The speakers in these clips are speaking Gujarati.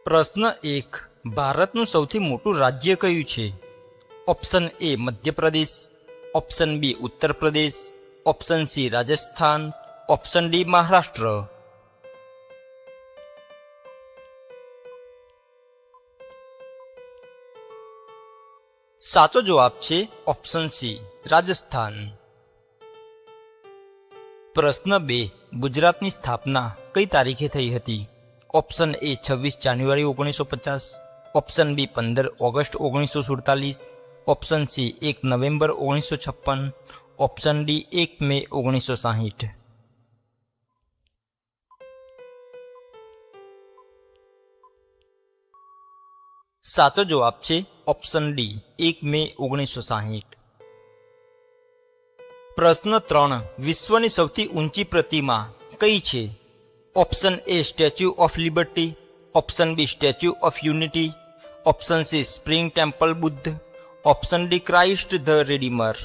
પ્રશ્ન 1. ભારતનું સૌથી મોટું રાજ્ય કયું છે? Option A Madhya Pradesh, option B Uttar Pradesh, option C Rajasthan, option D Maharashtra. સાચો જવાબ છે ઓપ્શન સી રાજસ્થાન. પ્રશ્ન 2. ગુજરાતની સ્થાપના કઈ તારીખે થઈ હતી? Option A 26 January 1950, option B 15 August 1947, option C 1 November 1956, option D 1 May 1960. સાચો જવાબ છે ઓપ્શન ડી 1 મે 1960. પ્રશ્ન 3. વિશ્વની સૌથી ઊંચી પ્રતિમા કઈ છે? Option A Statue of Liberty, option B Statue of Unity, option C Spring Temple Buddha, option D Christ the Redeemer.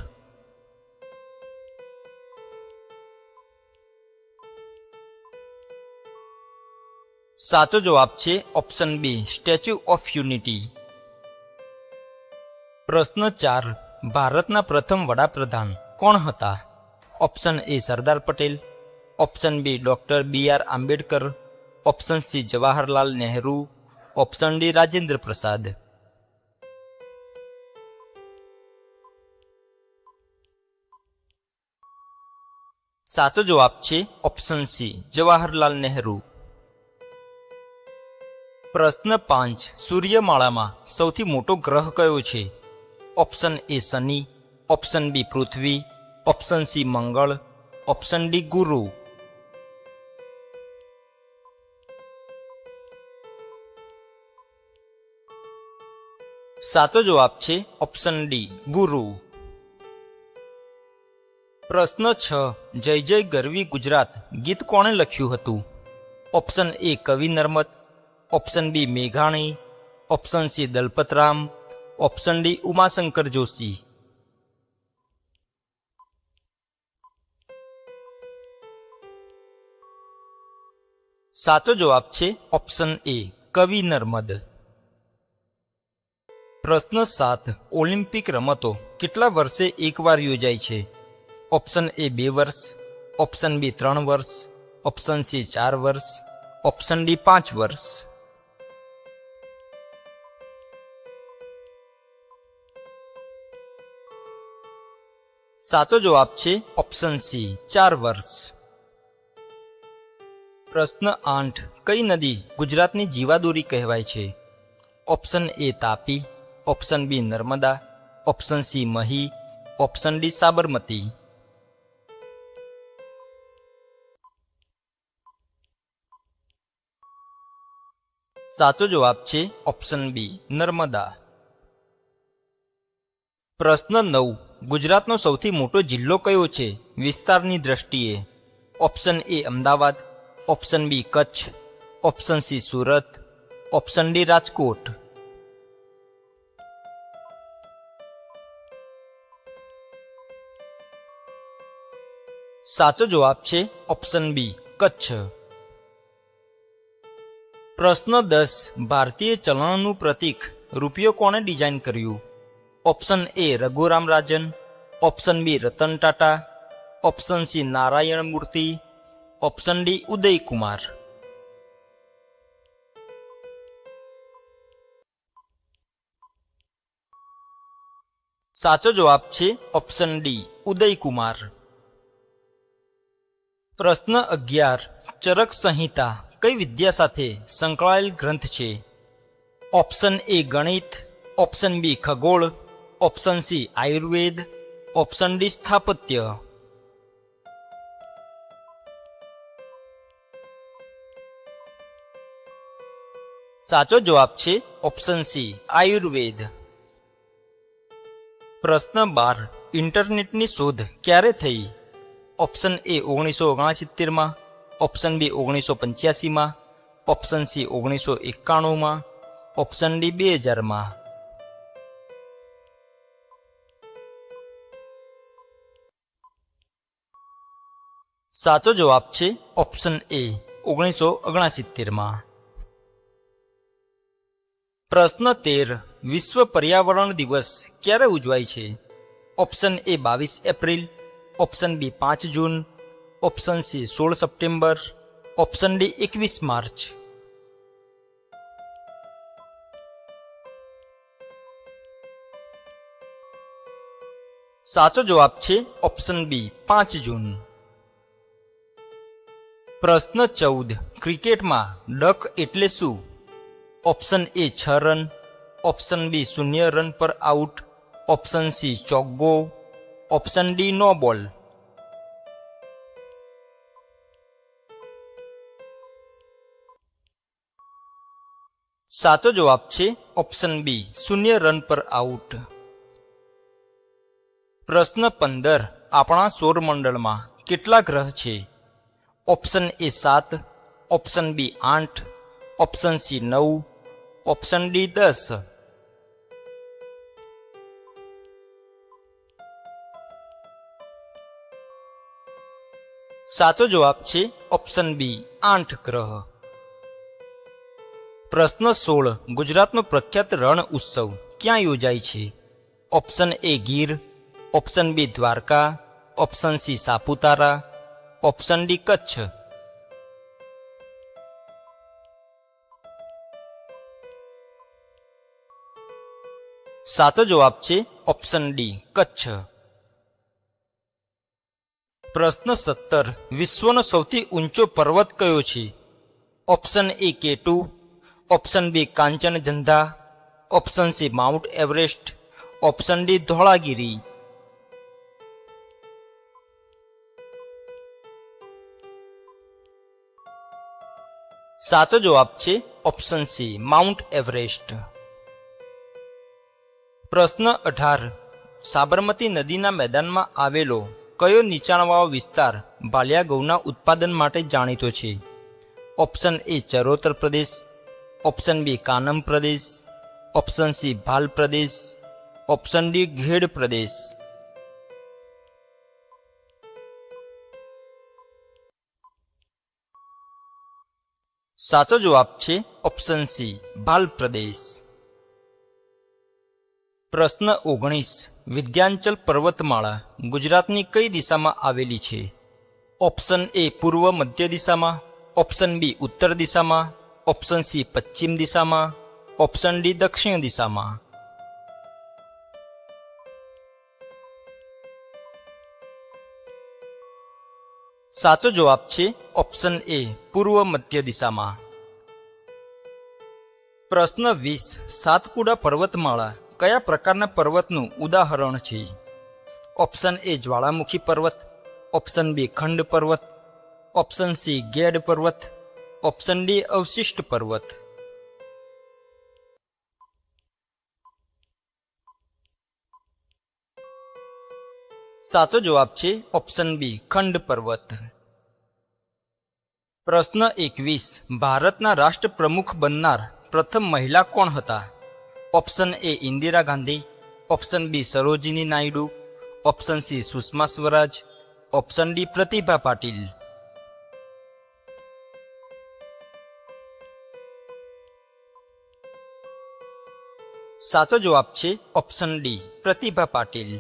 સાચો જવાબ છે option B Statue of Unity. પ્રશ્ન 4. ભારતના પ્રથમ વડાપ્રધાન કોણ હતા? Option A Sardar Patel, option B doctor B R. Ambedkar, option C Jawaharlal Nehru, option D Rajendra Prasad. સાચો જવાબ છે ઓપ્શન સી જવાહરલાલ નહેરુ. પ્રશ્ન 5. સૂર્યમાળામાં સૌથી મોટો ગ્રહ કયો છે? ઓપ્શન એ શનિ, ઓપ્શન બી પૃથ્વી, ઓપ્શન સી મંગળ, ઓપ્શન ડી ગુરુ. સાચો જવાબ છે ઓપ્શન ડી ગુરુ. પ્રશ્ન 6. જય જય ગરવી ગુજરાત ગીત કોણે લખ્યું હતું? ઓપ્શન એ કવિ નર્મદ, ઓપ્શન બી મેઘાણી, option C Dalpatram, option D Umashankar Joshi. સાચો જવાબ છે ઓપ્શન એ કવિ નર્મદ. પ્રશ્ન 7. ઓલિમ્પિક રમતો કેટલા વર્ષે એકવાર યોજાય છે? ઓપ્શન એ 2 વર્ષ, ઓપ્શન બી 3 વર્ષ, ઓપ્શન સી 4 વર્ષ, ઓપ્શન ડી 5 વર્ષ. સાચો જવાબ છે ઓપ્શન સી 4 વર્ષ. પ્રશ્ન 8. કઈ નદી ગુજરાતની જીવાદોરી કહેવાય છે? Option A Tapi, option B Narmada, option C Mahi, option D Sabarmati. સાચો જવાબ છે ઓપ્શન બી નર્મદા. પ્રશ્ન 9. ગુજરાતનો સૌથી મોટો જિલ્લો કયો છે વિસ્તારની દ્રષ્ટિએ? Option A Ahmedabad, option B Kutch, option C Surat, option D Rajkot. સાચો જવાબ છે ઓપ્શન બી કચ્છ. પ્રશ્ન 10. ભારતીય ચલણનું પ્રતીક રૂપિયો કોણે ડિઝાઇન કર્યું? Option A Raghuram Rajan, option B Ratan Tata, option C Narayana Murthy, option D ઉદય કુમાર. સાચો જવાબ છે ઓપ્શન ડી ઉદય કુમાર. પ્રશ્ન 11. ચરક સંહિતા કઈ વિદ્યા સાથે સંકળાયેલ ગ્રંથ છે? ઓપ્શન એ ગણિત, ઓપ્શન બી ખગોળ, option C Ayurveda, option D સ્થાપત્ય. સાચો જવાબ છે ઓપ્શન સી આયુર્વેદ. પ્રશ્ન 12. ઇન્ટરનેટની શોધ ક્યારે થઈ? ઓપ્શન એ 1969માં, ઓપ્શન બી 1985માં, ઓપ્શન સી 1991માં, ઓપ્શન ડી 2000માં. સાચો જવાબ છે ઓપ્શન એ 1969માં. પ્રશ્ન 13. વિશ્વ પર્યાવરણ દિવસ ક્યારે ઉજવાય છે? Option A 22 April, option B 5 June, option C 16 September, option D 21 March. સાચો જવાબ છે ઓપ્શન બી 5 જૂન. પ્રશ્ન 14. ક્રિકેટમાં ડક એટલે શું? Option A 6 run, option B 0 run પર આઉટ, ઓપ્શન સી ચોગ્ગો, ઓપ્શન ડી નો બોલ. સાચો જવાબ છે ઓપ્શન બી 0 રન પર આઉટ. પ્રશ્ન 15. આપણા સૌરમંડળમાં કેટલા ગ્રહ છે? Option A 7, option B 8, option C 9, option D 10. સાચો જવાબ છે ઓપ્શન બી 8 ગ્રહ. પ્રશ્ન 16. ગુજરાતનો પ્રખ્યાત રણ ઉત્સવ ક્યાં યોજાય છે? Option A Gir, option B Dwarka, option C Saputara, option D Kutch. સાચો જવાબ છે ઓપ્શન ડી કચ્છ. પ્રશ્ન 17. વિશ્વનો સૌથી ઊંચો પર્વત કયો છે? Option A K2, option B Kanchenjunga, option C Mount Everest, option D Dhaulagiri. સાચો જવાબ છે ઓપ્શન સી માઉન્ટ એવરેસ્ટ. પ્રશ્ન 18. સાબરમતી નદીના મેદાનમાં આવેલો કયો નીચાણવાળો વિસ્તાર ભાલિયા ઘઉંના ઉત્પાદન માટે જાણીતો છે? ઓપ્શન એ ચરોતર પ્રદેશ, ઓપ્શન બી કાનમ પ્રદેશ, ઓપ્શન સી ભાલ પ્રદેશ, ઓપ્શન ડી ઘેડ પ્રદેશ. સાચો જવાબ છે ઓપ્શન સી ભાલ પ્રદેશ. પ્રશ્ન 19. વિંધ્યાચલ પર્વતમાળા ગુજરાતની કઈ દિશામાં આવેલી છે? ઓપ્શન એ પૂર્વ મધ્ય દિશામાં, ઓપ્શન બી ઉત્તર દિશામાં, ઓપ્શન સી પશ્ચિમ દિશામાં, ઓપ્શન ડી દક્ષિણ દિશામાં. સાચો જવાબ છે ઓપ્શન એ પૂર્વ મધ્ય દિશામાં. પ્રશ્ન 20. સાતપુડા પર્વતમાળા કયા પ્રકારના પર્વતનું ઉદાહરણ છે? ઓપ્શન એ જ્વાળામુખી પર્વત, ઓપ્શન બી ખંડ પર્વત, ઓપ્શન સી ગેડ પર્વત, ઓપ્શન ડી અવશિષ્ટ પર્વત. સાચો જવાબ છે ઓપ્શન બી ખંડ પર્વત. પ્રશ્ન 21. ભારતના રાષ્ટ્રપ્રમુખ બનનાર પ્રથમ મહિલા કોણ હતા? Option A Indira Gandhi, option B Sarojini Naidu, option C Sushma Swaraj, option D Pratibha Patil. સાચો જવાબ છે ઓપ્શન ડી પ્રતિભા પાટીલ.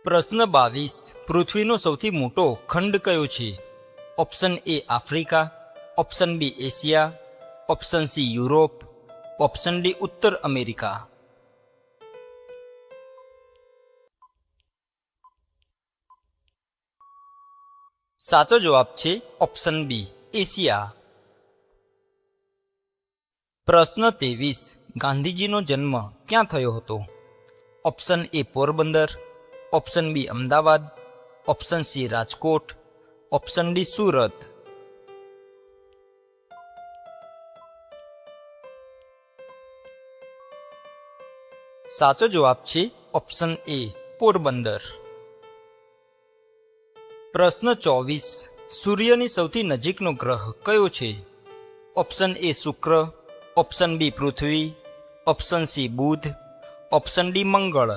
પ્રશ્ન 22. પૃથ્વીનો સૌથી મોટો ખંડ કયો છે? Option A Africa, option B Asia, option C Europe, option D ઉત્તર અમેરિકા. સાચો જવાબ છે ઓપ્શન બી એશિયા. પ્રશ્ન 23. ગાંધીજીનો જન્મ ક્યાં થયો હતો? Option A Porbandar, option B Ahmedabad, option C Rajkot, option D Surat. સાચો જવાબ છે ઓપ્શન એ પોરબંદર. પ્રશ્ન 24. સૂર્યની સૌથી નજીકનો ગ્રહ કયો છે? ઓપ્શન એ શુક્ર, ઓપ્શન બી પૃથ્વી, ઓપ્શન સી બુધ, ઓપ્શન ડી મંગળ.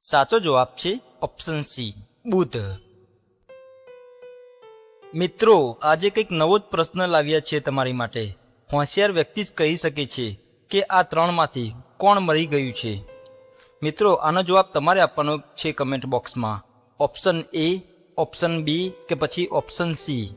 સાચો જવાબ છે ઓપ્શન સી બુધ. મિત્રો, આજે કંઈક નવો જ પ્રશ્ન લાવ્યા છીએ તમારી માટે. હોશિયાર વ્યક્તિ જ કહી શકે છે કે આ ત્રણમાંથી કોણ મરી ગયું છે. મિત્રો, આનો જવાબ તમારે આપવાનો છે કમેન્ટ બોક્સમાં. ઓપ્શન એ, ઓપ્શન બી કે પછી ઓપ્શન સી.